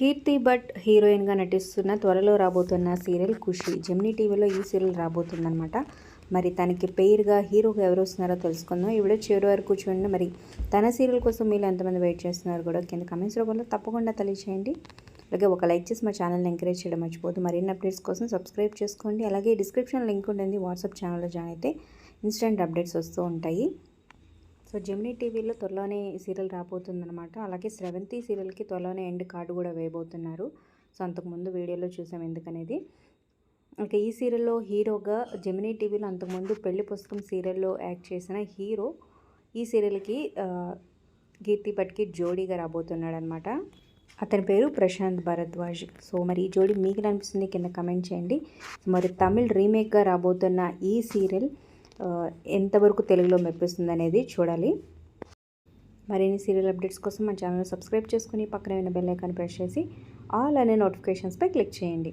కీర్తి భట్ హీరోయిన్గా నటిస్తున్న త్వరలో రాబోతున్న సీరియల్ ఖుషి. జెమినీ టీవీలో ఈ సీరియల్ రాబోతుందన్నమాట. మరి తనకి పెయిర్గా హీరోగా ఎవరు వస్తున్నారో తెలుసుకుందాం. ఈ వీడియో చివరి వరకు చూడండి. మరి తన సీరియల్ కోసం మీరు ఎంతమంది వెయిట్ చేస్తున్నారు కూడా కింద కమెంట్స్ రూపంలో తప్పకుండా తెలియచేయండి. అలాగే ఒక లైక్ చేసి మా ఛానల్ని ఎంకరేజ్ చేయడం మర్చిపోదు. మరిన్ని అప్డేట్స్ కోసం సబ్స్క్రైబ్ చేసుకోండి. అలాగే డిస్క్రిప్షన్ లింక్ ఉంటుంది. వాట్సాప్ ఛానల్లో జాయిన్ అయితే ఇన్స్టెంట్ అప్డేట్స్ వస్తూ ఉంటాయి. సో జెమినీ టీవీలో త్వరలోనే సీరియల్ రాబోతుందన్నమాట. అలాగే స్రవంతి సీరియల్కి త్వరలోనే ఎండ్ కార్డు కూడా వేయబోతున్నారు. సో అంతకుముందు వీడియోలో చూసాం ఎందుకనేది. ఇంకా ఈ సీరియల్లో హీరోగా జెమినీ టీవీలో అంతకుముందు పెళ్లి పుస్తకం సీరియల్లో యాక్ట్ చేసిన హీరో ఈ సీరియల్కి కీర్తి భట్కి జోడీగా రాబోతున్నాడు అనమాట. అతని పేరు ప్రశాంత్ భరద్వాజ్. సో మరి ఈ జోడీ మీకు అనిపిస్తుంది కింద కమెంట్ చేయండి. మరి తమిళ్ రీమేక్గా రాబోతున్న ఈ సీరియల్ ఎంతవరకు తెలుగులో మెప్పిస్తుంది అనేది చూడాలి. మరిన్ని సీరియల్ అప్డేట్స్ కోసం మా ఛానల్ సబ్స్క్రైబ్ చేసుకుని పక్కన ఉన్న బెల్ ఐకాన్ ప్రెస్ చేసి ఆల్ అనే నోటిఫికేషన్స్పై క్లిక్ చేయండి.